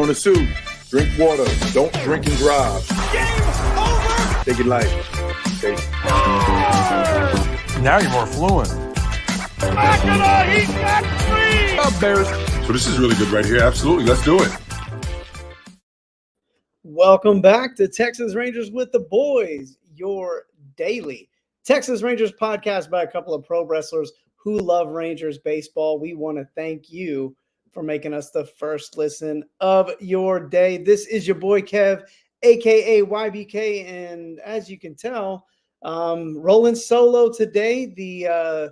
doing a suit. Drink water. Don't drink and drive. Game over! Take it light. Okay. Now you're more fluent. Mackinac, he's got three! Up, Bears. So this is really good right here. Absolutely. Let's do it. Welcome back to Texas Rangers with the Boys, your daily Texas Rangers podcast by a couple of pro wrestlers who love Rangers baseball. We want to thank you for making us the first listen of your day. This is your boy Kev, aka YBK, and as you can tell, rolling solo today. The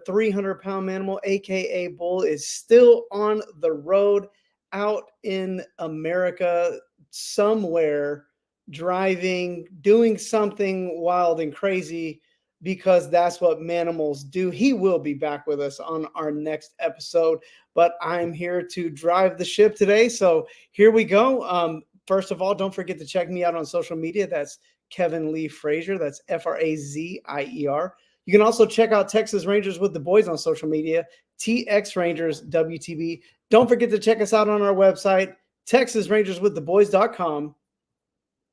300-pound manimal, aka Bull, is still on the road out in America somewhere, driving, doing something wild and crazy, because that's what manimals do. He will be back with us on our next episode, but I'm here to drive the ship today. So here we go. First of all, don't forget to check me out on social media. That's Kevin Lee Frazier. That's Frazier. You can also check out Texas Rangers with the Boys on social media, TX Rangers WTB. Don't forget to check us out on our website, TexasRangersWithTheBoys.com,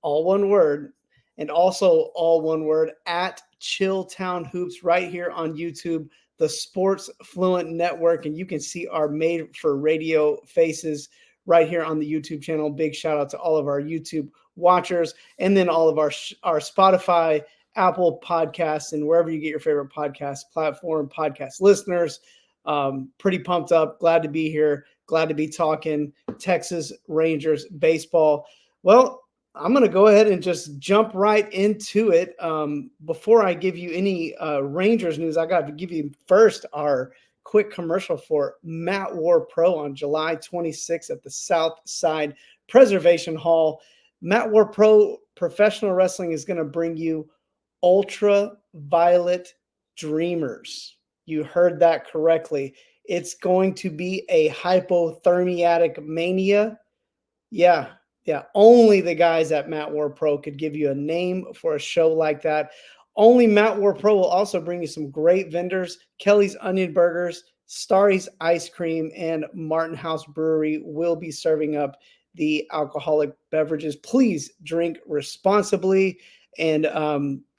all one word, and also all one word, at Chilltown Hoops, right here on YouTube, the Sports Fluent Network. And you can see our made for radio faces right here on the YouTube channel. Big shout out to all of our YouTube watchers, and then all of our Spotify, Apple Podcasts, and wherever you get your favorite podcast platform, podcast listeners. Pretty pumped up. Glad to be here. Glad to be talking Texas Rangers baseball. Well, I'm going to go ahead and just jump right into it. Before I give you any Rangers news, I got to give you first our quick commercial for Matt War Pro on July 26th at the South Side Preservation Hall. Matt War Pro Professional Wrestling is going to bring you Ultraviolet Dreamers. You heard that correctly. It's going to be a hypothermiatic mania. Yeah, only the guys at Matt War Pro could give you a name for a show like that. Only Matt War Pro will also bring you some great vendors. Kelly's Onion Burgers, Starry's Ice Cream, and Martin House Brewery will be serving up the alcoholic beverages. Please drink responsibly, and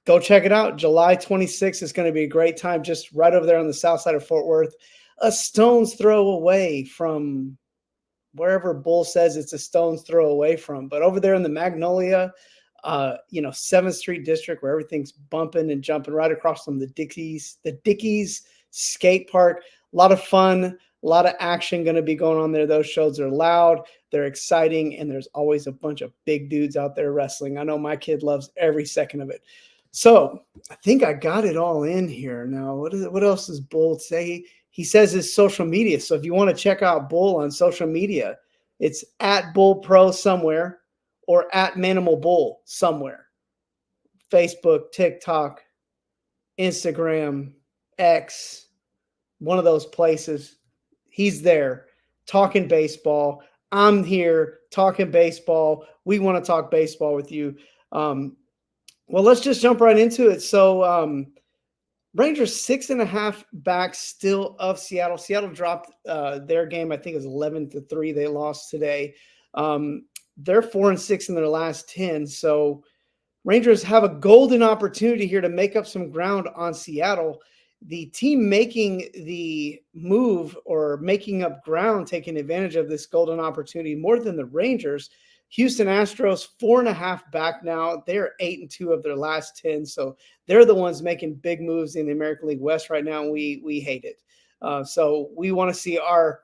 go check it out. July 26th is going to be a great time, just right over there on the south side of Fort Worth, a stone's throw away from wherever Bull says it's a stone's throw away from. But over there in the Magnolia, 7th Street District, where everything's bumping and jumping, right across from the Dickies skate park. A lot of fun, a lot of action going to be going on there. Those shows are loud, they're exciting, and there's always a bunch of big dudes out there wrestling. I know my kid loves every second of it. So I think I got it all in here. Now, what else does Bull say? He says his social media. So if you want to check out Bull on social media, it's at Bull Pro somewhere or at Manimal Bull somewhere. Facebook, TikTok, Instagram, X, one of those places. He's there talking baseball. I'm here talking baseball. We want to talk baseball with you. Well, let's just jump right into it. So Rangers 6.5 back still of Seattle. Seattle dropped their game. I think it was 11-3. They lost today. They're 4-6 in their last 10. So Rangers have a golden opportunity here to make up some ground on Seattle. The team making the move or making up ground, taking advantage of this golden opportunity more than the Rangers. Houston Astros 4.5 back now. They're 8-2 of their last 10. So they're the ones making big moves in the American League West right now. And we hate it. So we want to see our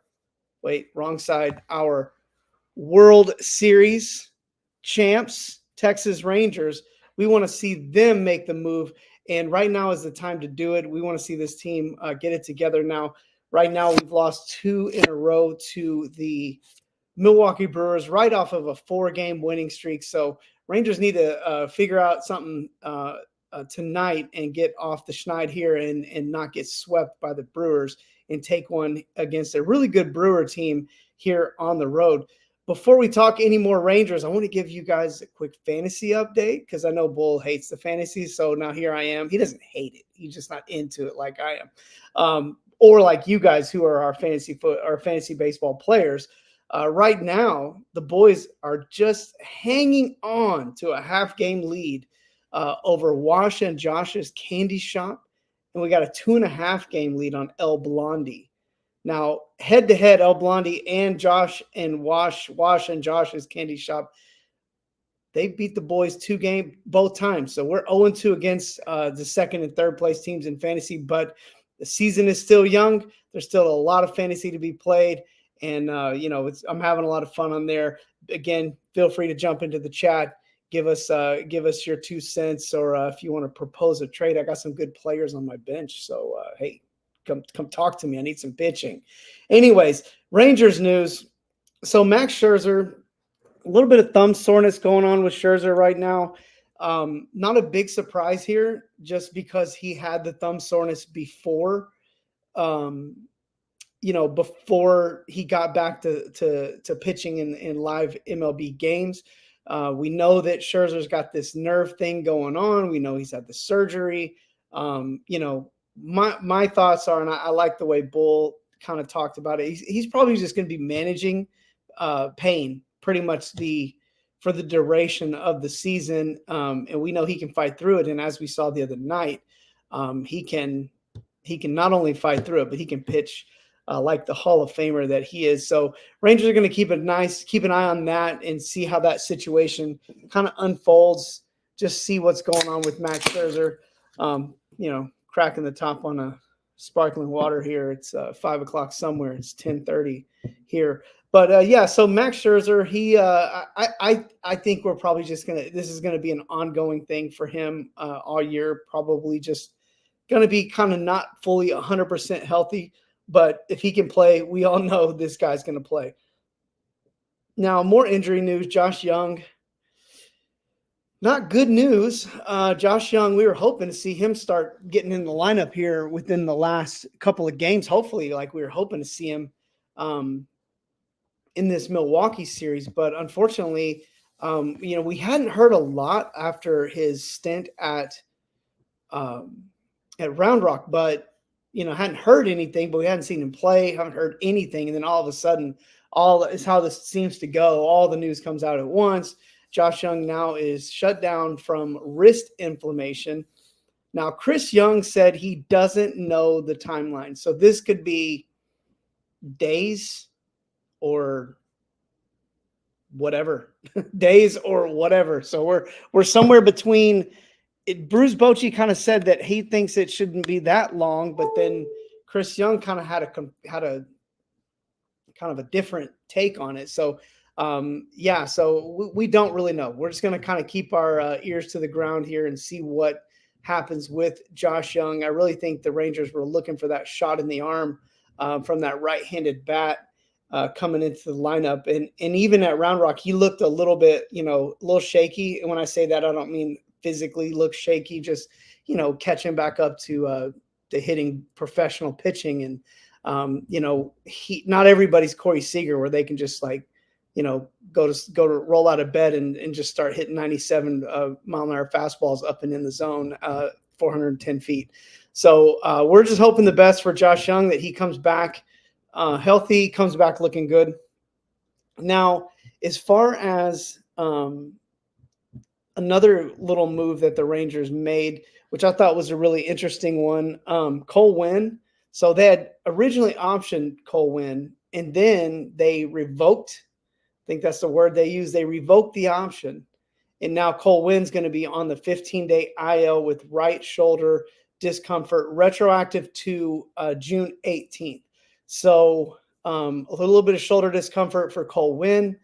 World Series champs, Texas Rangers. We want to see them make the move. And right now is the time to do it. We want to see this team get it together now. Right now, we've lost 2 in a row to the Milwaukee Brewers right off of a 4-game winning streak. So Rangers need to figure out something tonight and get off the schneid here and not get swept by the Brewers and take one against a really good Brewer team here on the road. Before we talk any more Rangers, I want to give you guys a quick fantasy update because I know Bull hates the fantasy. So now here I am. He doesn't hate it. He's just not into it like I am. Or like you guys who are our fantasy baseball players. Right now, the boys are just hanging on to a half-game lead over Wash and Josh's Candy Shop, and we got a 2.5-game lead on El Blondie. Now, head-to-head, El Blondie and Josh and Wash and Josh's Candy Shop, they beat the boys 2 games both times. So we're 0-2 against the second and third place teams in fantasy, but the season is still young. There's still a lot of fantasy to be played. And, I'm having a lot of fun on there. Again, feel free to jump into the chat. Give us your 2 cents, or if you want to propose a trade. I got some good players on my bench. So, hey, come talk to me. I need some pitching. Anyways, Rangers news. So Max Scherzer, a little bit of thumb soreness going on with Scherzer right now. Not a big surprise here, just because he had the thumb soreness before, before he got back to pitching in live MLB games. We know that Scherzer's got this nerve thing going on. We know he's had the surgery. My thoughts are, and I like the way Bull kind of talked about it. He's probably just going to be managing pain pretty much for the duration of the season. And we know he can fight through it. And as we saw the other night, he can not only fight through it, but he can pitch like the Hall of Famer that he is. So Rangers are going to keep an eye on that and see how that situation kind of unfolds. Just see what's going on with Max Scherzer. Cracking the top on a sparkling water here. It's 5 o'clock somewhere. It's 10:30 here. But so Max Scherzer, I think we're probably this is going to be an ongoing thing for him all year. Probably just going to be kind of not fully 100% healthy. But if he can play, we all know this guy's going to play. Now, more injury news. Josh Young. Not good news. Josh Young, we were hoping to see him start getting in the lineup here within the last couple of games. Hopefully, like we were hoping to see him in this Milwaukee series. But unfortunately, we hadn't heard a lot after his stint at Round Rock, but hadn't heard anything, but we hadn't seen him play, haven't heard anything. And then all of a sudden, all is how this seems to go. All the news comes out at once. Josh Young now is shut down from wrist inflammation. Now, Chris Young said he doesn't know the timeline. So this could be days or whatever. Days or whatever. So we're somewhere between it. Bruce Bochy kind of said that he thinks it shouldn't be that long, but then Chris Young kind of had a kind of a different take on it. So so we don't really know. We're just going to kind of keep our ears to the ground here and see what happens with Josh Young. I really think the Rangers were looking for that shot in the arm from that right-handed bat coming into the lineup. And even at Round Rock, he looked a little bit, a little shaky. And when I say that, I don't mean physically look shaky, just, catching back up to hitting professional pitching. And, not everybody's Corey Seager where they can just go to roll out of bed and just start hitting 97 mile an hour fastballs up and in the zone, 410 feet. So we're just hoping the best for Josh Young, that he comes back healthy, comes back looking good. Now, as far as another little move that the Rangers made, which I thought was a really interesting one, Cole Winn. So they had originally optioned Cole Winn, and then they revoked. I think that's the word they use. They revoked the option. And now Cole Winn's going to be on the 15-day IL with right shoulder discomfort, retroactive to June 18th. So a little bit of shoulder discomfort for Cole Winn.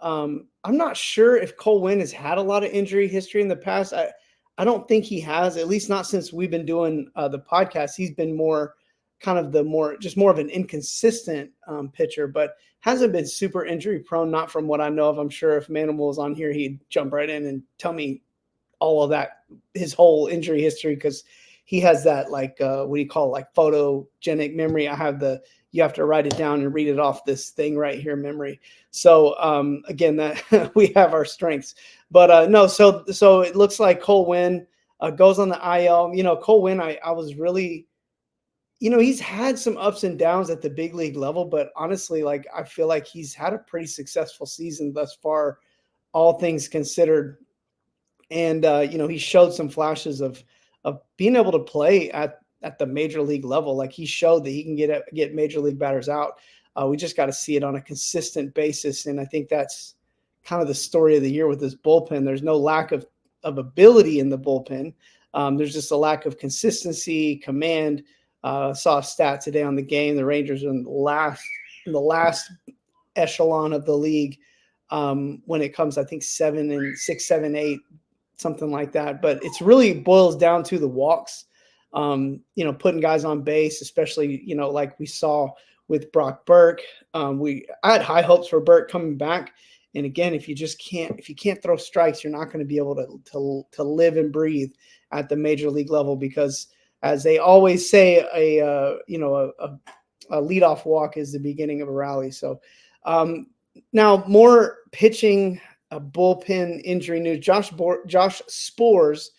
I'm not sure if Cole Winn has had a lot of injury history in the past. I don't think he has, at least not since we've been doing the podcast. He's been more of an inconsistent pitcher, but hasn't been super injury prone, not from what I know of. I'm sure if Manimal was on here, he'd jump right in and tell me all of that, his whole injury history, because he has that what do you call it, photogenic memory. You have to write it down and read it off this thing right here, memory. So again, that we have our strengths. But no, so it looks like Cole Winn goes on the IL. Cole Winn, I was really he's had some ups and downs at the big league level, but honestly, like I feel like he's had a pretty successful season thus far, all things considered. And he showed some flashes of being able to play at the major league level. Like he showed that he can get major league batters out. We just got to see it on a consistent basis, and I think that's kind of the story of the year with this bullpen. There's no lack of ability in the bullpen. There's just a lack of consistency, command. Saw a stat today on the game. The Rangers are in the last echelon of the league when it comes, I think 7 and 6, 7, 8, something like that. But it's really boils down to the walks. Putting guys on base, especially like we saw with Brock Burke. I had high hopes for Burke coming back. And again, if you can't throw strikes, you're not going to be able to live and breathe at the major league level, because as they always say, a leadoff walk is the beginning of a rally. So now more pitching, bullpen injury news. Josh Spores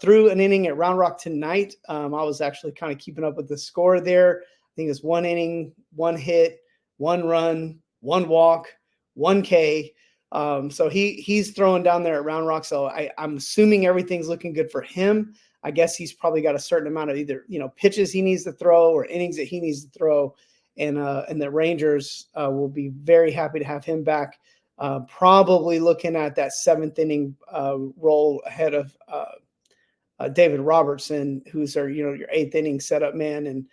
threw an inning at Round Rock tonight. I was actually kind of keeping up with the score there. I think it's 1 inning, 1 hit, 1 run, 1 walk, 1 K. So he's throwing down there at Round Rock. So I'm assuming everything's looking good for him. I guess he's probably got a certain amount of either pitches he needs to throw or innings that he needs to throw, and the Rangers will be very happy to have him back. Probably looking at that 7th inning role ahead of David Robertson, who's your 8th inning setup man, and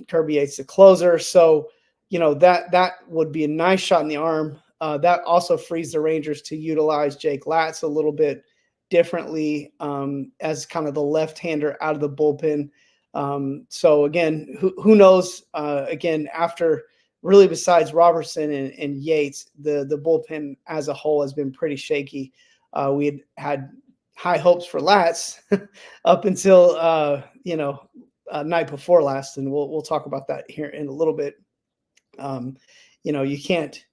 Kirby Yates the closer. So that would be a nice shot in the arm. That also frees the Rangers to utilize Jake Latz a little bit differently as kind of the left-hander out of the bullpen. So again, who knows? Again, after really besides Robertson and Yates, the bullpen as a whole has been pretty shaky. We had high hopes for Latz up until night before last, and we'll talk about that here in a little bit. You can't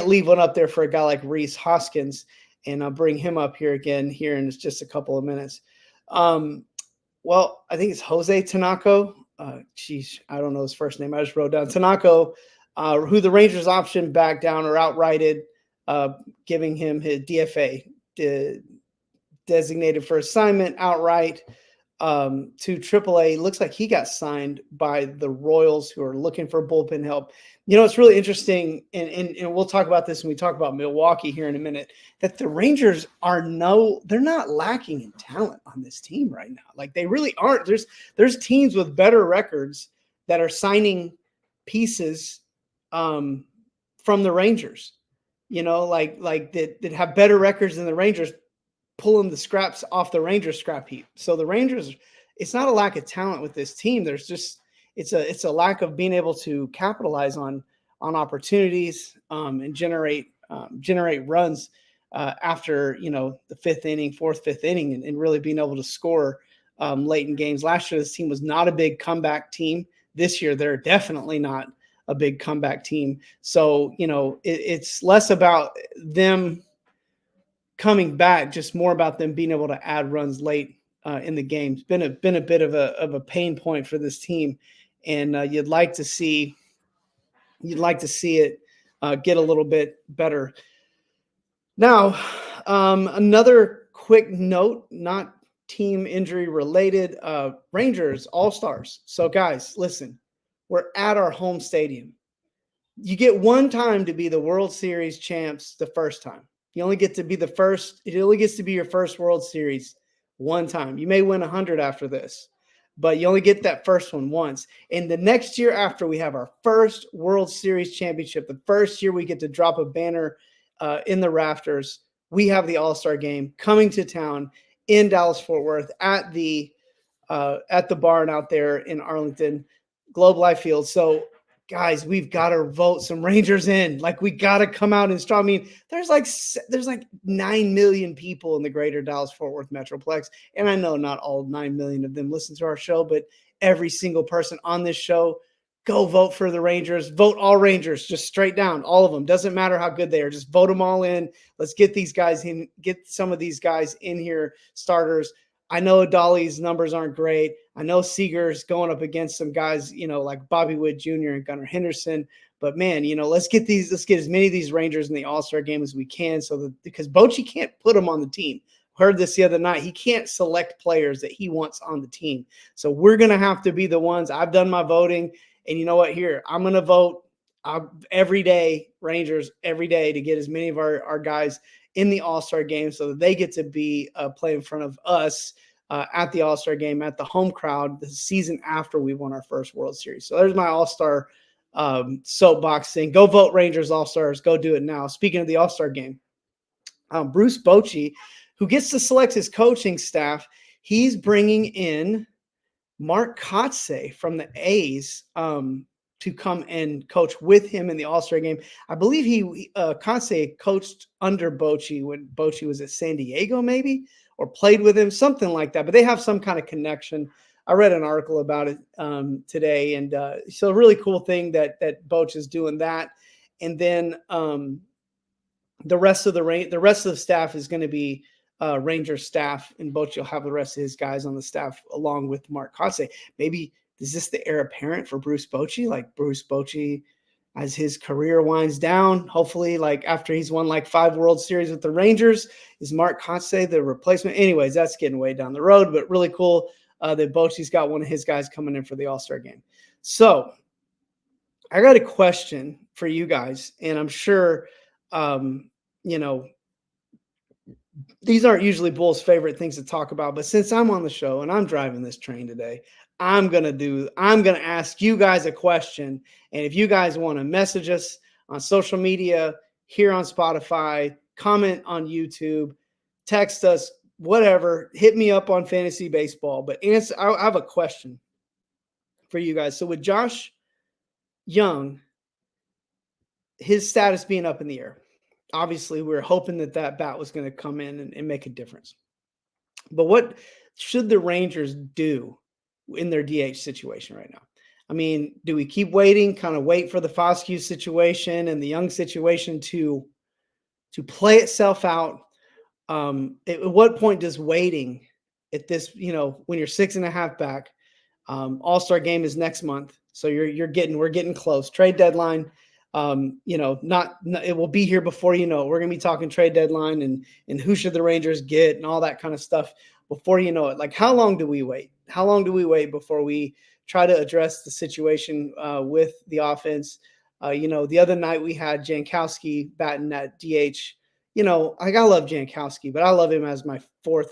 leave one up there for a guy like Rhys Hoskins, and I'll bring him up here again here in just a couple of minutes. Well, I think it's Jose Tanaka. I don't know his first name. I just wrote down Tanaka, who the Rangers optioned back down or outrighted, giving him his DFA, designated for assignment outright to AAA. Looks like he got signed by the Royals, who are looking for bullpen help. It's really interesting, and we'll talk about this when we talk about Milwaukee here in a minute, that the Rangers they're not lacking in talent on this team right now. Like they really aren't. There's teams with better records that are signing pieces from the Rangers, like that have better records than the Rangers, pulling the scraps off the Rangers scrap heap. So the Rangers, it's not a lack of talent with this team. There's just it's a lack of being able to capitalize on opportunities and generate runs after the 5th inning, 4th, 5th inning, and really being able to score late in games. Last year, this team was not a big comeback team. This year, they're definitely not a big comeback team. So it's less about them coming back, just more about them being able to add runs late in the game. It's been a bit of a pain point for this team, and you'd like to see it get a little bit better. Now, another quick note, not team injury related, Rangers All-Stars. So guys, listen, we're at our home stadium. You get one time to be the World Series champs the first time. You only get to be the first. It only gets to be your first World Series one time. You may win 100 after this, but you only get that first one once. And the next year after, we have our first World Series championship. The first year we get to drop a banner in the rafters. We have the All-Star game coming to town in Dallas-Fort Worth at the barn out there in Arlington, Globe Life Field. So guys, we've got to vote some Rangers in. Like, we got to come out and strong. I mean, there's like 9 million people in the greater Dallas-Fort Worth Metroplex. And I know not all 9 million of them listen to our show, but every single person on this show, go vote for the Rangers. Vote all Rangers, just straight down, all of them. Doesn't matter how good they are. Just vote them all in. Let's get these guys in, get some of these guys in here, starters. I know Dolly's numbers aren't great. I know Seager's going up against some guys, like Bobby Wood Jr. and Gunnar Henderson. But man, let's get as many of these Rangers in the All-Star game as we can, because Bochy can't put them on the team. Heard this the other night. He can't select players that he wants on the team. So we're going to have to be the ones. I've done my voting, and you know what? Here, I'm going to vote every day, Rangers, every day, to get as many of our guys in the All-Star game so that they get to be play in front of us at the All-Star game, at the home crowd, the season after we won our first World Series. So there's my All-Star soapbox thing. Go vote Rangers All-Stars. Go do it now. Speaking of the All-Star game, Bruce Bochy, who gets to select his coaching staff, he's bringing in Mark Kotsay from the A's to come and coach with him in the All-Star game. I believe Kotsay coached under Bochy when Bochy was at San Diego, maybe, or played with him, something like that. But they have some kind of connection. I read an article about it today, and so a really cool thing that Boch is doing that. And then the rest of the staff is going to be Ranger staff, and Boch will have the rest of his guys on the staff along with Mark Kotsay. Maybe is this the heir apparent for Bruce Bochy? Like Bruce Bochy, as his career winds down, hopefully, like after he's won like 5 World Series with the Rangers, is Mark Kotsay the replacement? Anyways, that's getting way down the road, but really cool that Bochy's got one of his guys coming in for the All-Star game. So I got a question for you guys, and I'm sure, these aren't usually Bull's favorite things to talk about, but since I'm on the show and I'm driving this train today, I'm going to ask you guys a question. And if you guys want to message us on social media, here on Spotify, comment on YouTube, text us, whatever, hit me up on Fantasy Baseball. But I have a question for you guys. So with Josh Young, his status being up in the air, obviously we were hoping that bat was going to come in and make a difference. But what should the Rangers do in their DH situation right now? I mean, do we keep waiting, kind of wait for the Foscue situation and the Young situation to play itself out? At what point does waiting at this, when you're 6.5 back, All-Star game is next month. So we're getting close. Trade deadline, it will be here before you know it. We're going to be talking trade deadline and who should the Rangers get and all that kind of stuff before you know it. Like, how long do we wait? How long do we wait before we try to address the situation with the offense? The other night we had Jankowski batting at DH. I love Jankowski, but I love him as my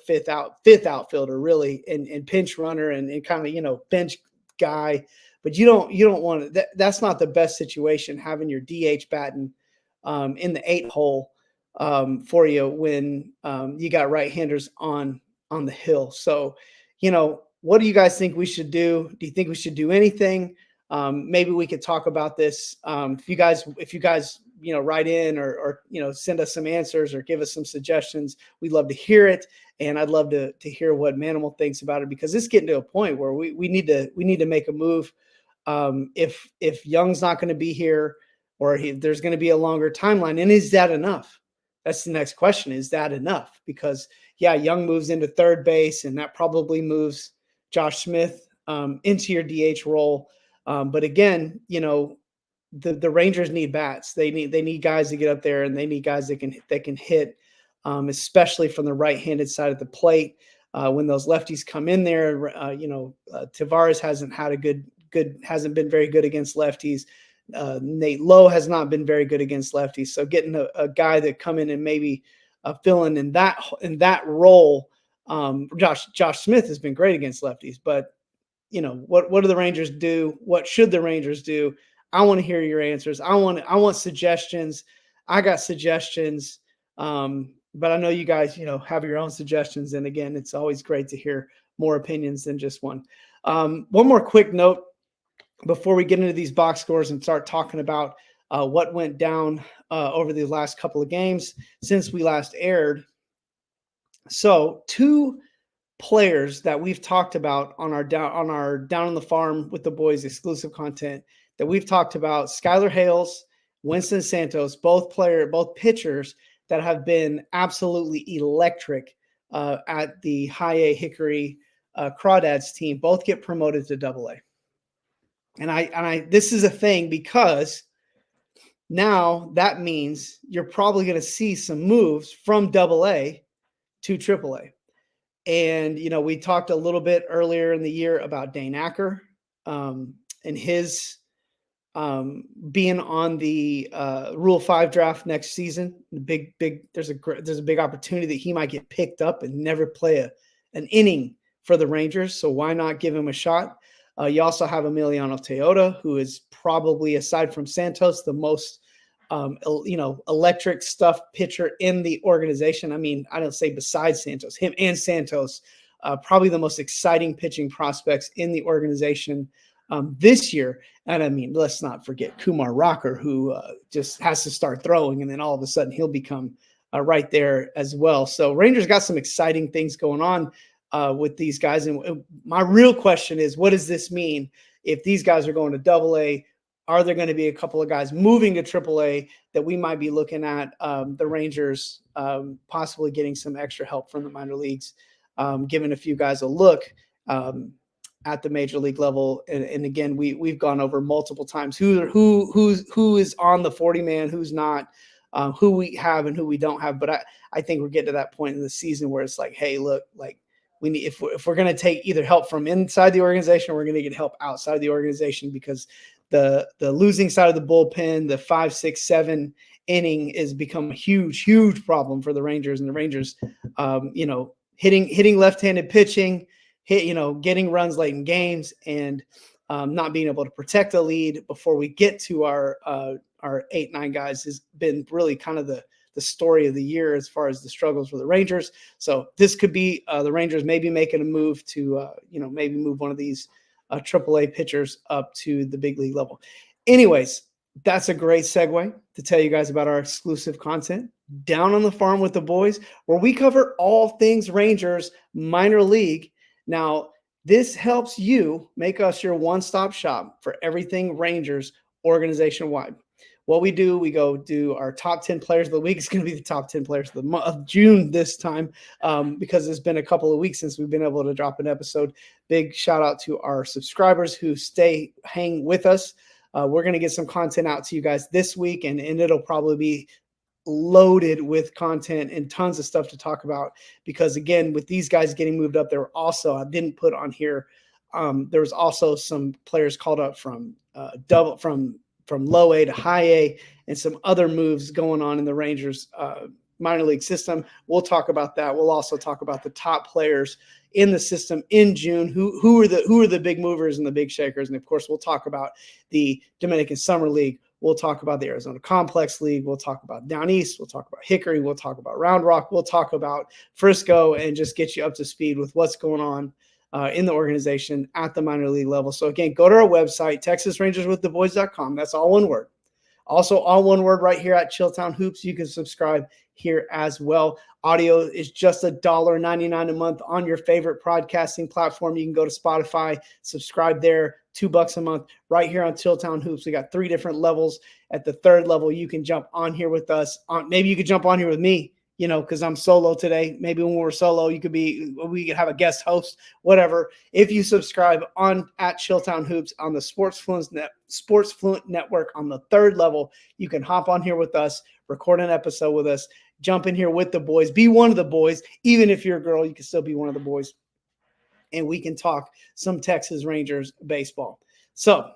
fifth outfielder, really, and pinch runner and kind of, bench guy. But you don't want to. That's not the best situation, having your DH batting in the 8 hole for you when you got right-handers on the hill. So, what do you guys think we should do? Do you think we should do anything? Maybe we could talk about this. If you guys, write in or send us some answers or give us some suggestions, we'd love to hear it. And I'd love to hear what Manimal thinks about it, because it's getting to a point where we need to make a move. If Young's not going to be here, or there's going to be a longer timeline, and is that enough? That's the next question. Is that enough? Because Young moves into third base, and that probably moves Josh Smith into your DH role. But again, the Rangers need bats. They need guys to get up there, and they need guys that can hit, especially from the right-handed side of the plate. When those lefties come in there, Tavares hasn't been very good against lefties. Nate Lowe has not been very good against lefties. So getting a guy that come in and maybe fill in that role. Josh Smith has been great against lefties, but what do the Rangers do? What should the Rangers do? I want to hear your answers. I want suggestions. I got suggestions. But I know you guys, have your own suggestions. And again, it's always great to hear more opinions than just one. One more quick note before we get into these box scores and start talking about what went down over the last couple of games since we last aired. So 2 players that we've talked about on our Down on the Farm with the Boys exclusive content that we've talked about: Skylar Hales, Winston Santos, both pitchers that have been absolutely electric at the High A Hickory Crawdads team both get promoted to Double A. And this is a thing because now that means you're probably going to see some moves from Double A to Triple A. And, we talked a little bit earlier in the year about Dane Acker and his being on the Rule 5 draft next season. There's a big opportunity that he might get picked up and never play an inning for the Rangers. So why not give him a shot? You also have Emiliano Teota, who is probably, aside from Santos, the most electric stuff pitcher in the organization. I mean, I don't say besides Santos, him and Santos, probably the most exciting pitching prospects in the organization this year. And I mean, let's not forget Kumar Rocker, who just has to start throwing, and then all of a sudden he'll become right there as well. So Rangers got some exciting things going on with these guys. And my real question is, what does this mean if these guys are going to Double A? Are there going to be a couple of guys moving to Triple A that we might be looking at the Rangers possibly getting some extra help from the minor leagues, giving a few guys a look at the major league level? And again, we've gone over multiple times who is on the 40-man, who's not, who we have and who we don't have. But I think we're getting to that point in the season where it's like, hey, look, like we need, if we're going to take either help from inside the organization, or we're going to get help outside the organization, because the losing side of the bullpen, the 5, 6, 7 inning has become a huge problem for the Rangers. And the Rangers, hitting left-handed pitching, getting runs late in games, and not being able to protect a lead before we get to our 8-9 guys has been really kind of the story of the year as far as the struggles for the Rangers. So this could be the Rangers maybe making a move to, maybe move one of these AAA pitchers up to the big league level. Anyways, that's a great segue to tell you guys about our exclusive content, Down on the Farm with the Boys, where we cover all things Rangers minor league. Now, this helps you make us your one-stop shop for everything Rangers organization-wide. What we do, we go do our top 10 players of the week. It's going to be the top 10 players of the month of June this time, because it's been a couple of weeks since we've been able to drop an episode. Big shout out to our subscribers who hang with us. We're going to get some content out to you guys this week, and it'll probably be loaded with content and tons of stuff to talk about, because again, with these guys getting moved up, there were also, I didn't put on here, there was also some players called up from low A to high A, and some other moves going on in the Rangers minor league system. We'll talk about that. We'll also talk about the top players in the system in June. Who are the big movers and the big shakers? And of course, we'll talk about the Dominican Summer League. We'll talk about the Arizona Complex League. We'll talk about Down East. We'll talk about Hickory. We'll talk about Round Rock. We'll talk about Frisco, and just get you up to speed with what's going on in the organization at the minor league level. So again, go to our website, TexasRangersWithTheBoys.com. That's all one word. Also, all one word right here at Chilltown Hoops. You can subscribe here as well. Audio is just $1.99 a month on your favorite podcasting platform. You can go to Spotify, subscribe there, $2 a month. Right here on Chilltown Hoops, we got 3 different levels. At the 3rd level, you can jump on here with us. Maybe you could jump on here with me, because I'm solo today. Maybe when we're solo, we could have a guest host, whatever. If you subscribe at Chilltown Hoops on the Sports Fluent Network on the 3rd level, you can hop on here with us, record an episode with us, jump in here with the boys, be one of the boys. Even if you're a girl, you can still be one of the boys, and we can talk some Texas Rangers baseball. So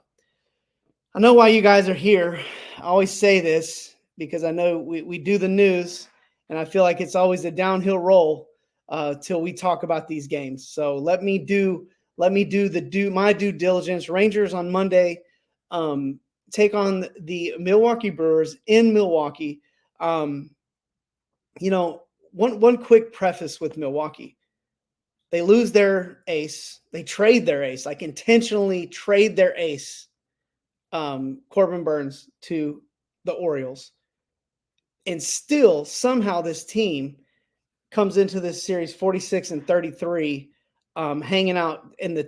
I know why you guys are here. I always say this because I know we do the news, and I feel like it's always a downhill roll till we talk about these games. So let me do my due diligence. Rangers on Monday take on the Milwaukee Brewers in Milwaukee. One quick preface with Milwaukee. They lose their ace. They trade their ace, like intentionally trade their ace, Corbin Burns, to the Orioles. And still, somehow, this team comes into this series 46-33, hanging out in the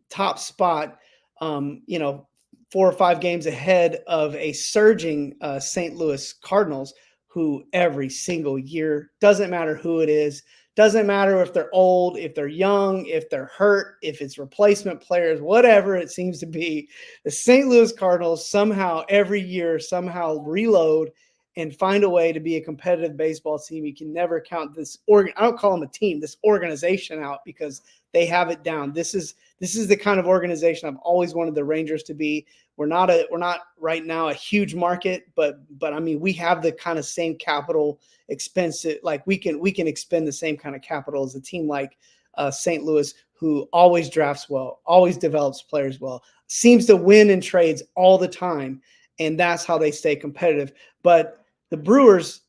top spot, 4 or 5 games ahead of a surging St. Louis Cardinals, who every single year, doesn't matter who it is, Doesn't matter if they're old, if they're young, if they're hurt, if it's replacement players, whatever it seems to be. The St. Louis Cardinals somehow every year somehow reload and find a way to be a competitive baseball team. You can never count this I don't call them a team, this organization out, because they have it down. This is the kind of organization I've always wanted the Rangers to be. We're not right now a huge market, but I mean, we have the kind of same capital expense. Like we can expend the same kind of capital as a team like St. Louis, who always drafts well, always develops players well, seems to win in trades all the time, and that's how they stay competitive. But the Brewers,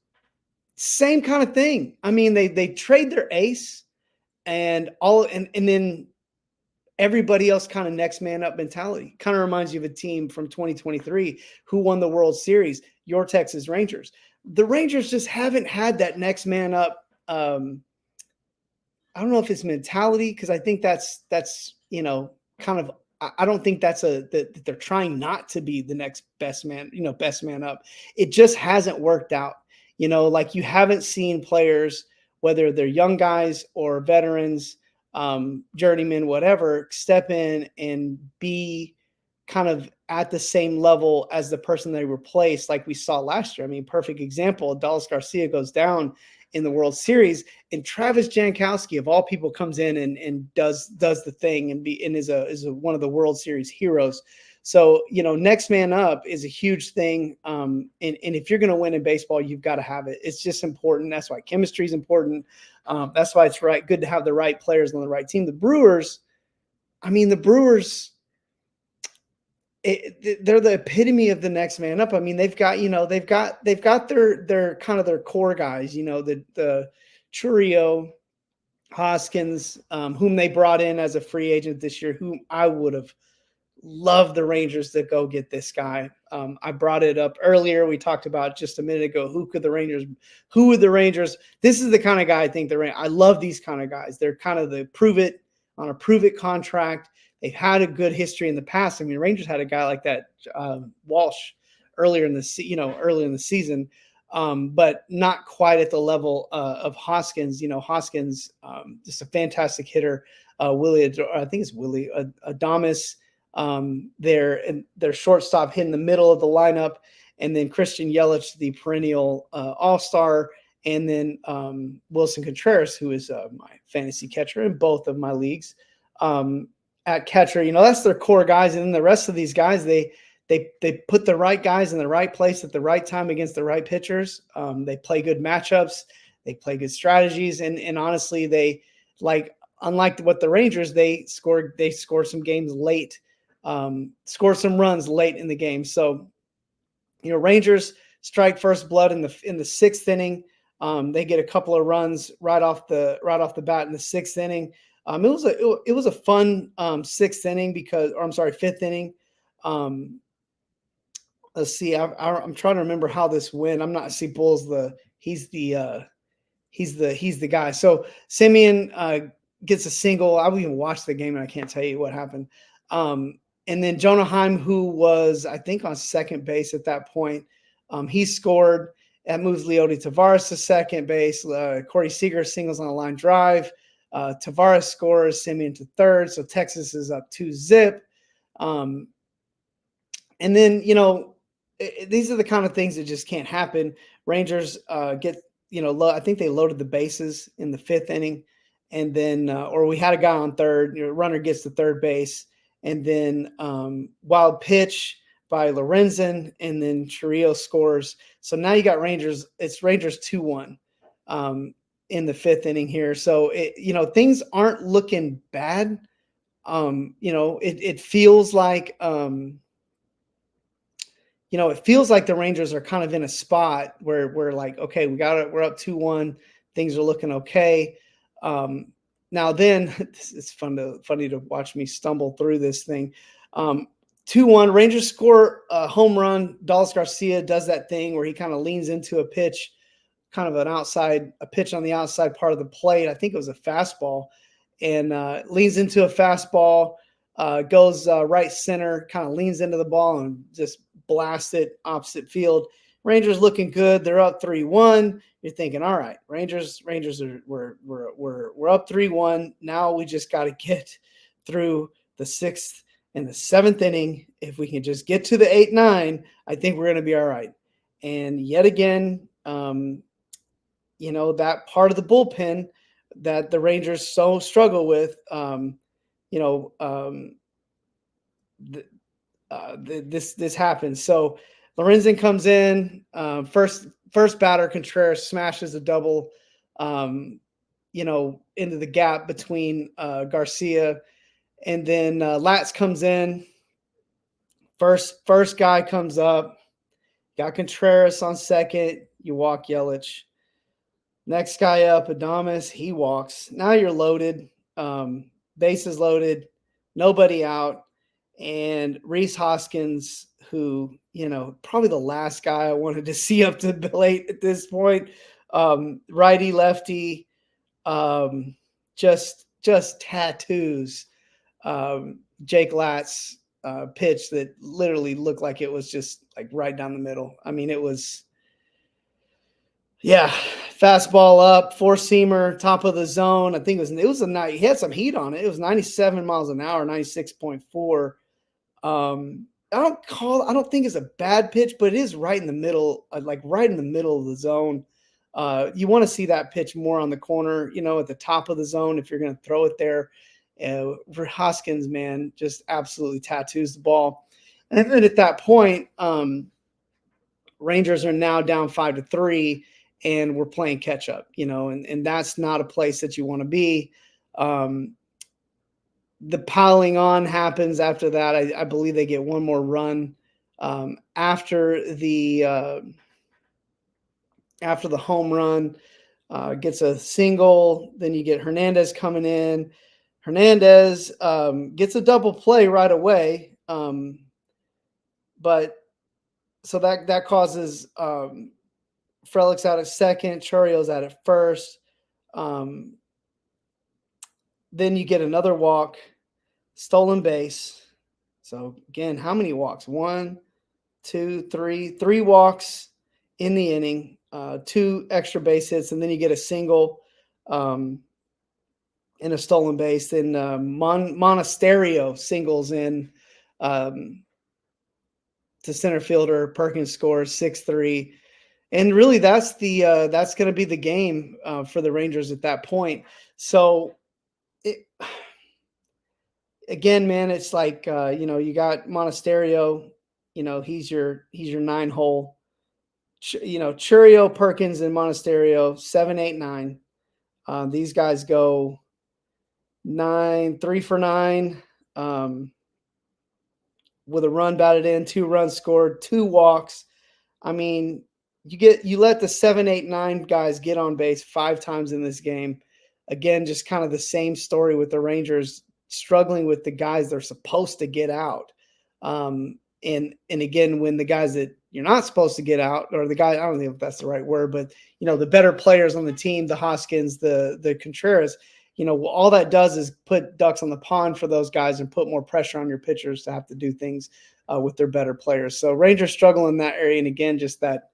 same kind of thing. I mean, they trade their ace and then everybody else kind of next man up mentality. Kind of reminds you of a team from 2023 who won the World Series, your Texas Rangers. The Rangers just haven't had that next man up. I don't know if it's mentality, because I think that's kind of, I don't think that they're trying not to be the next best man up. It just hasn't worked out. Like you haven't seen players, whether they're young guys or veterans, journeyman, whatever, step in and be kind of at the same level as the person they replaced, like we saw last year. I mean, perfect example, Dallas Garcia goes down in the World Series, and Travis Jankowski, of all people, comes in and does the thing and is one of the World Series heroes. So, next man up is a huge thing. And if you're going to win in baseball, you've got to have it. It's just important. That's why chemistry is important. That's why it's good to have the right players on the right team. The Brewers, they're the epitome of the next man up. I mean, they've got their kind of their core guys, the Churio, Hoskins, whom they brought in as a free agent this year, whom I would have loved the Rangers to go get this guy. I brought it up earlier. We talked about just a minute ago. Who would the Rangers? This is the kind of guy I think I love these kind of guys. They're kind of the prove it contract. They've had a good history in the past. I mean, Rangers had a guy like that, Walsh, earlier in the season, but not quite at the level of Hoskins. Hoskins, just a fantastic hitter. Willie Adames, their shortstop hitting the middle of the lineup, and then Christian Yelich, the perennial all-star, and then Wilson Contreras, who is my fantasy catcher in both of my leagues. At catcher, that's their core guys, and then the rest of these guys, they put the right guys in the right place at the right time against the right pitchers. They play good matchups, they play good strategies, and honestly, they unlike what the Rangers, they score some games late, score some runs late in the game. So, Rangers strike first blood in the sixth inning. They get a couple of runs right off the bat in the sixth inning. It was a fun fifth inning. Let's see. I'm trying to remember how this went. I'm not. See, Bull's he's the guy. So Simeon gets a single. I haven't even watched the game, and I can't tell you what happened. And then Jonah Heim, who was, I think, on second base at that point, he scored. That moves Leody Tavares to second base. Corey Seager singles on a line drive. Tavares scores, Simeon to third. So Texas is up 2-0. And then, these are the kind of things that just can't happen. Rangers get, I think they loaded the bases in the fifth inning. And then, or we had a guy on third, runner gets to third base. And then wild pitch by Lorenzen, and then Churio scores. So now you got Rangers. It's Rangers 2-1 in the fifth inning here. So things aren't looking bad. It feels like it feels like the Rangers are kind of in a spot where we're like, okay, we're up 2-1. Things are looking okay. Now then, it's funny to watch me stumble through this thing. 2-1, Rangers score a home run. Dallas Garcia does that thing where he kind of leans into a pitch, kind of a pitch on the outside part of the plate. I think it was a fastball, and leans into a fastball, goes right center, kind of leans into the ball and just blasts it opposite field. Rangers looking good. They're up 3-1. You're thinking, all right, Rangers are we're up 3-1. Now we just got to get through the 6th and the 7th inning. If we can just get to the 8-9, I think we're going to be all right. And yet again, that part of the bullpen that the Rangers so struggle with, this happens. So Lorenzen comes in, first batter. Contreras smashes a double, into the gap between Garcia, and then Latz comes in. First guy comes up. Got Contreras on second. You walk Yelich. Next guy up, Adames. He walks. Now you're loaded. Bases loaded. Nobody out. And Rhys Hoskins, who, probably the last guy I wanted to see up to the plate at this point. Righty, lefty, just tattoos. Jake Latz pitch that literally looked like it was just like right down the middle. I mean, it was, fastball up, four-seamer, top of the zone. I think it was a night. He had some heat on it. It was 97 miles an hour, 96.4. I don't think it's a bad pitch, but it is right in the middle, right in the middle of the zone. You want to see that pitch more on the corner, at the top of the zone if you're going to throw it there. For Hoskins, man, just absolutely tattoos the ball. And then at that point, Rangers are now down 5-3, and we're playing catch up, and that's not a place that you want to be. The piling on happens after that. I believe they get one more run after the home run, gets a single. Then you get Hernandez coming in. Hernandez gets a double play right away, but so that causes Frelick's out at second, Churrio's out at first. Then you get another walk, stolen base. So again, how many walks? 1, 2, 3, 3 walks in the inning, 2 extra base hits, and then you get a single and a stolen base. Then Monasterio singles in to center fielder. Perkins scores 6-3. And really, that's going to be the game for the Rangers at that point. So, again, man, it's like you got Monasterio. He's your 9-hole. Churrio, Perkins, and Monasterio 7, 8, 9. These guys go 3 for 9 with a run batted in, 2 runs scored, 2 walks. I mean, you let the 7, 8, 9 guys get on base 5 times in this game. Again, just kind of the same story with the Rangers struggling with the guys they're supposed to get out. And again, when the guys that you're not supposed to get out, or the guy, I don't know if that's the right word, but the better players on the team, the Hoskins, the Contreras, all that does is put ducks on the pond for those guys and put more pressure on your pitchers to have to do things with their better players. So Rangers struggle in that area. And again, just that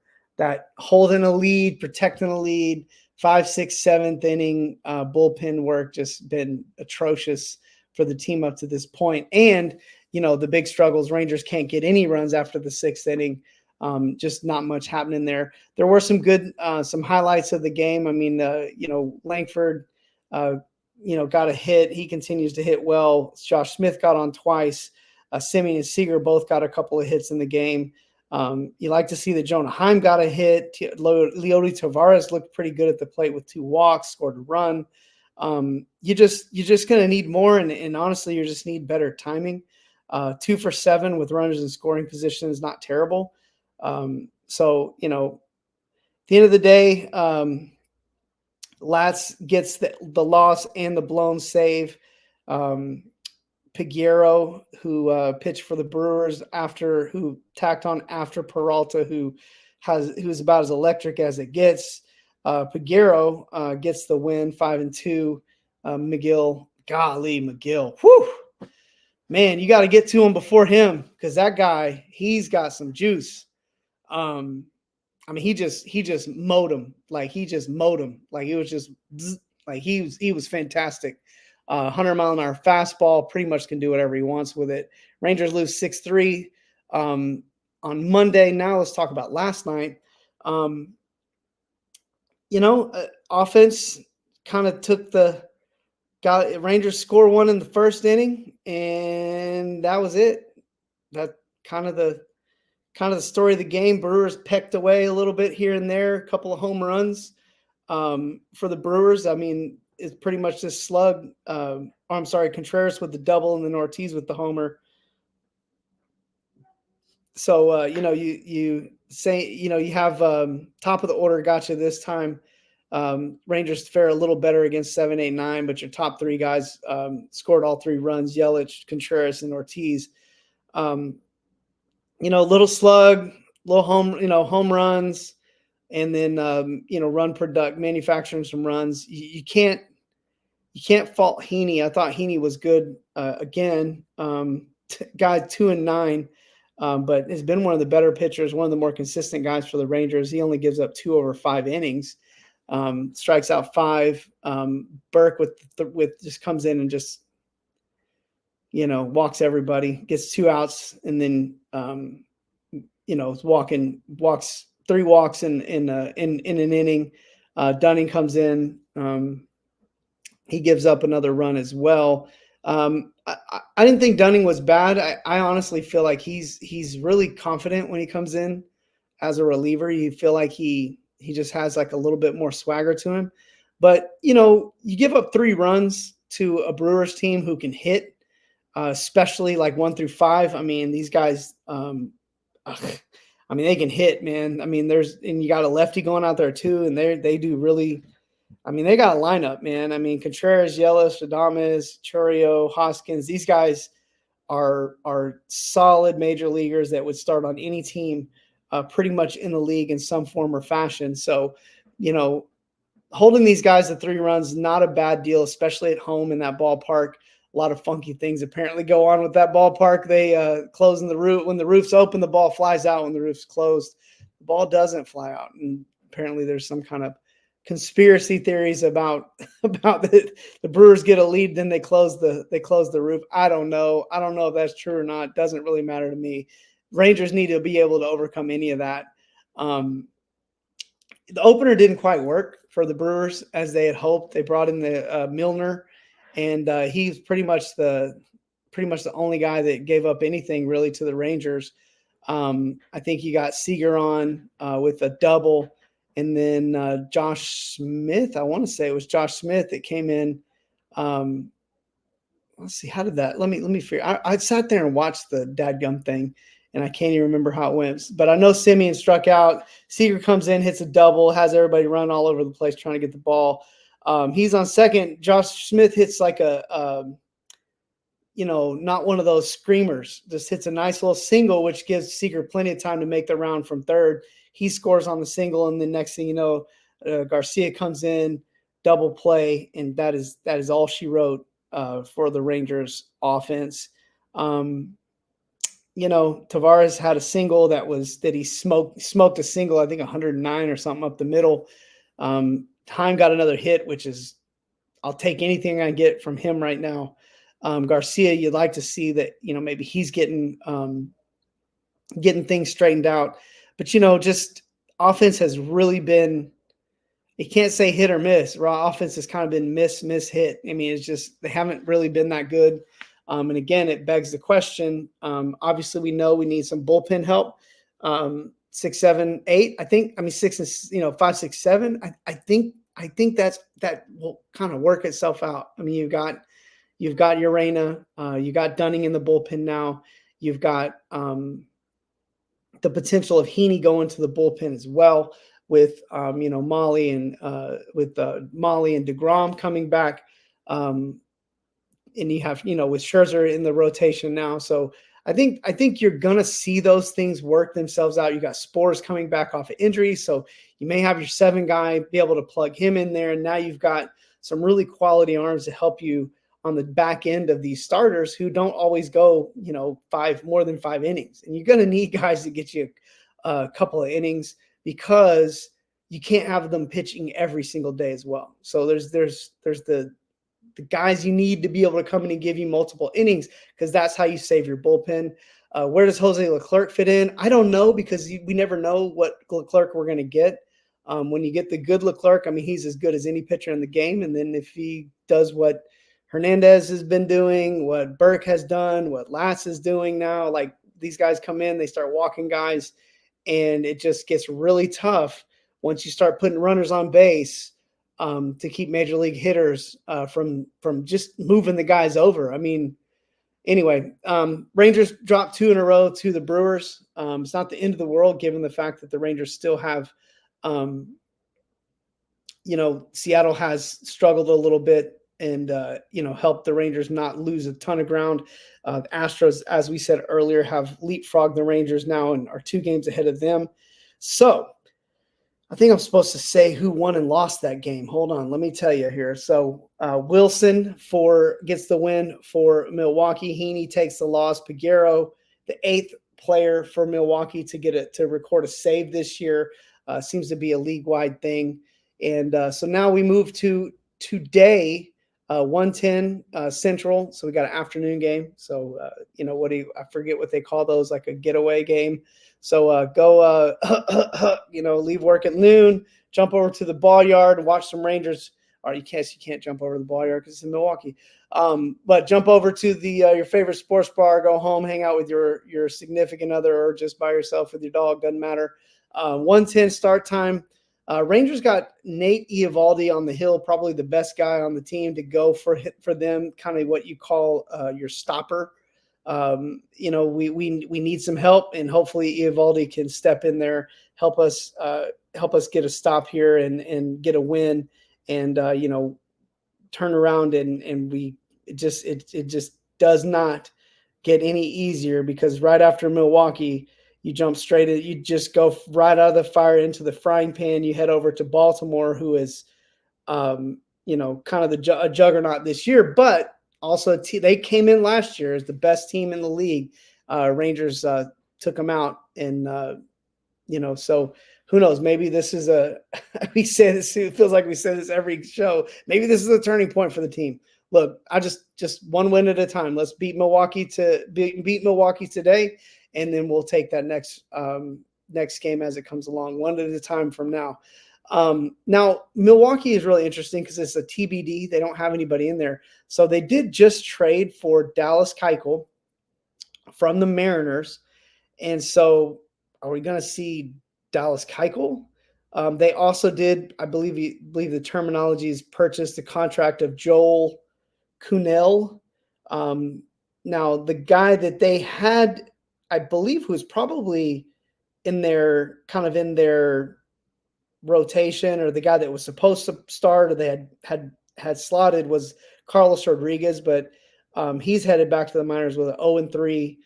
holding a lead, protecting a lead, 5th, 6th, 7th inning bullpen work just been atrocious for the team up to this point. And, the big struggles, Rangers can't get any runs after the 6th inning. Just not much happening there. There were some good, some highlights of the game. I mean, Langford, got a hit. He continues to hit well. Josh Smith got on twice. Simeon and Seager both got a couple of hits in the game. You like to see that Jonah Heim got a hit. Leody Tavares looked pretty good at the plate with 2 walks, scored a run. You're just going to need more. And honestly, you just need better timing. 2 for 7 with runners in scoring position is not terrible. So, at the end of the day, Latz gets the loss and the blown save. Piguero, who pitched for the Brewers who tacked on after Peralta, who's about as electric as it gets. Piguero gets the win, 5-2. McGill, whew, man, you got to get to him before him, because that guy, he's got some juice. I mean, he just mowed him. Like he just mowed him. Like it was just like he was fantastic. 100-mile-an-hour fastball, pretty much can do whatever he wants with it. Rangers lose 6-3 on Monday. Now let's talk about last night. Offense kind of got Rangers score one in the first inning, and that was it. That kind of the story of the game. Brewers pecked away a little bit here and there, a couple of home runs for the Brewers. I mean, it's pretty much this slug. Contreras with the double and then Ortiz with the homer. So, you say, you have top of the order got you this time. Rangers fare a little better against 7, 8, 9, but your top three guys scored all three runs: Yelich, Contreras, and Ortiz. Little slug, little home runs, and then manufacturing some runs. You can't fault Heaney. I thought Heaney was good again. Guy 2-9, but has been one of the better pitchers, one of the more consistent guys for the Rangers. He only gives up 2 over 5 innings, strikes out 5. Burke with just comes in and just walks everybody, gets 2 outs, and then walks 3 walks in an inning. Dunning comes in. He gives up another run as well. I didn't think Dunning was bad. I honestly feel like he's really confident when he comes in as a reliever. You feel like he just has like a little bit more swagger to him. But, you give up 3 runs to a Brewers team who can hit, especially like 1 through 5. I mean, these guys, they can hit, man. I mean, and you got a lefty going out there too, and they do really. I mean, they got a lineup, man. I mean, Contreras, Yelich, Adames, Churio, Hoskins. These guys are solid major leaguers that would start on any team, pretty much in the league in some form or fashion. So, holding these guys to 3 runs, not a bad deal, especially at home in that ballpark. A lot of funky things apparently go on with that ballpark. They close in the roof. When the roof's open, the ball flies out. When the roof's closed, the ball doesn't fly out. And apparently there's some kind of conspiracy theories about the Brewers get a lead, then they close the roof. I don't know if that's true or not. Doesn't really matter to me. Rangers need to be able to overcome any of that. The opener didn't quite work for the Brewers as they had hoped. They brought in the Milner, and he's pretty much the only guy that gave up anything really to the Rangers. I think you got Seager on with a double. And then Josh Smith, I want to say it was Josh Smith that came in. Let's see, how did that? Let me figure. I sat there and watched the dadgum thing, and I can't even remember how it went. But I know Simeon struck out. Seager comes in, hits a double, has everybody run all over the place trying to get the ball. He's on second. Josh Smith hits like not one of those screamers. Just hits a nice little single, which gives Seager plenty of time to make the round from third. He scores on the single, and the next thing you know, Garcia comes in, double play, and that is all she wrote for the Rangers offense. Tavares had a single that he smoked a single, I think 109 or something up the middle. Heim got another hit, which is I'll take anything I get from him right now. Garcia, you'd like to see that, maybe he's getting things straightened out. But, just offense has really been, you can't say hit or miss. Raw offense has kind of been miss, hit. I mean, it's just, they haven't really been that good. And again, it begs the question. Obviously, we know we need some bullpen help. 6, 7, 8. 6 and 5, 6, 7. I think that will kind of work itself out. I mean, you've got Urena, you got Dunning in the bullpen now. You've got the potential of Heaney going to the bullpen as well, with Molly and DeGrom coming back, and you have with Scherzer in the rotation now. So I think you're gonna see those things work themselves out. You got Spores coming back off of injury, so you may have your 7 guy be able to plug him in there, and now you've got some really quality arms to help you on the back end of these starters who don't always go, more than 5 innings. And you're going to need guys to get you a couple of innings because you can't have them pitching every single day as well. So there's the guys you need to be able to come in and give you multiple innings, because that's how you save your bullpen. Where does Jose Leclerc fit in? I don't know, because we never know what Leclerc we're going to get. When you get the good Leclerc, I mean, he's as good as any pitcher in the game. And then if he does what Hernandez has been doing, what Burke has done, what Lass is doing now, like these guys come in, they start walking guys, and it just gets really tough once you start putting runners on base to keep major league hitters from just moving the guys over. I mean, anyway, Rangers dropped 2 in a row to the Brewers. It's not the end of the world, given the fact that the Rangers still have, Seattle has struggled a little bit and, helped the Rangers not lose a ton of ground. The Astros, as we said earlier, have leapfrogged the Rangers now and are 2 games ahead of them. So I think I'm supposed to say who won and lost that game. Hold on, let me tell you here. So Wilson gets the win for Milwaukee. Heaney takes the loss. Peguero, the 8th player for Milwaukee to record a save this year, seems to be a league-wide thing. And so now we move to today, 1:10 Central. So we got an afternoon game. So I forget what they call those, like a getaway game. So go, leave work at noon, jump over to the ball yard and watch some Rangers. Or you can't jump over to the ball yard because it's in Milwaukee. But jump over to your favorite sports bar, go home, hang out with your significant other, or just by yourself with your dog, doesn't matter. 1:10 start time. Rangers got Nate Eovaldi on the hill, probably the best guy on the team to go for them, kind of what you call your stopper. We need some help, and hopefully Eovaldi can step in there, help us get a stop here and get a win, and turn around and it just does not get any easier, because right after Milwaukee, you just go right out of the fire into the frying pan. You head over to Baltimore, who is kind of a juggernaut this year, but also they came in last year as the best team in the league. Rangers took them out, and so who knows? Maybe this is we say this. It feels like we say this every show. Maybe this is a turning point for the team. Look, I just one win at a time. Let's beat Milwaukee today, and then we'll take that next game as it comes along, one at a time from now. Now, Milwaukee is really interesting because it's a TBD. They don't have anybody in there. So they did just trade for Dallas Keuchel from the Mariners. And so are we going to see Dallas Keuchel? They also did, I believe the terminology is, purchased the contract of Joel Kuhnel. Now, the guy that they had, I believe, who was probably in their rotation, or the guy that was supposed to start, or they had slotted, was Carlos Rodriguez, but he's headed back to the minors with an 0-3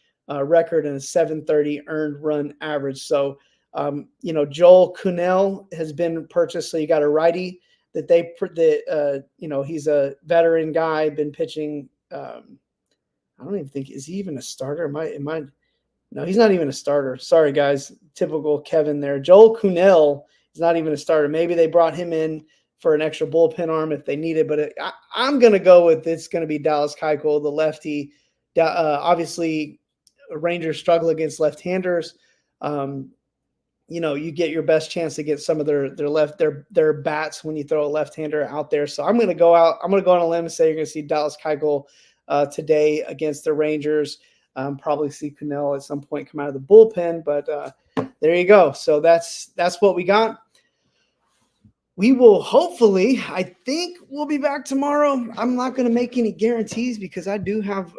record and a 730 earned run average. So Joel Kuhnel has been purchased. So you got a righty that he's a veteran guy, been pitching. I don't even think, is he even a starter? No, he's not even a starter. Sorry, guys. Typical Kevin there. Joel Kuhnel is not even a starter. Maybe they brought him in for an extra bullpen arm if they needed, but I'm going to go with it's going to be Dallas Keuchel, the lefty. Obviously, Rangers struggle against left-handers. You get your best chance to get some of their bats when you throw a left-hander out there. So I'm going to go on a limb and say you're going to see Dallas Keuchel today against the Rangers. Probably see Kuhnel at some point come out of the bullpen, but there you go. So that's what we got. We will hopefully, I think we'll be back tomorrow. I'm not going to make any guarantees because I do have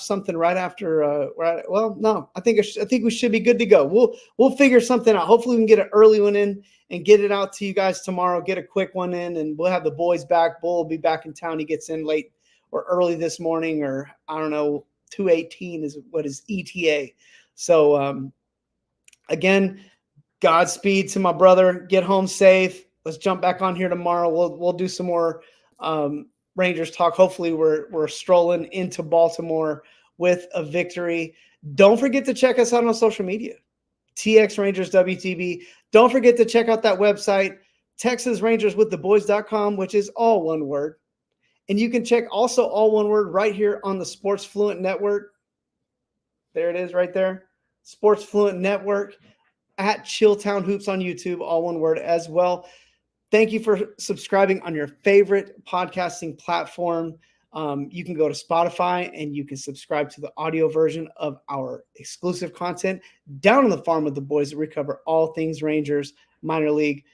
something right after. No, I think we should be good to go. We'll figure something out. Hopefully we can get an early one in and get it out to you guys tomorrow. Get a quick one in, and we'll have the boys back. Bull will be back in town. He gets in late or early this morning, or I don't know. 2:18 is what is ETA. So again, Godspeed to my brother. Get home safe. Let's jump back on here tomorrow. We'll do some more Rangers talk. Hopefully we're strolling into Baltimore with a victory. Don't forget to check us out on social media. TX Rangers WTB. Don't forget to check out that website, TexasRangersWithTheBoys.com, which is all one word. And you can check also all one word right here on the Sports Fluent Network. There it is right there. Sports Fluent Network at Chilltown Hoops on YouTube, all one word as well. Thank you for subscribing on your favorite podcasting platform. You can go to Spotify and you can subscribe to the audio version of our exclusive content down on the farm with the boys. We cover all things Rangers minor league.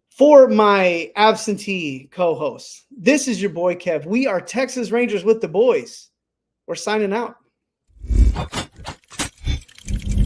For my absentee co-host, this is your boy Kev. We are Texas Rangers with the boys. We're signing out.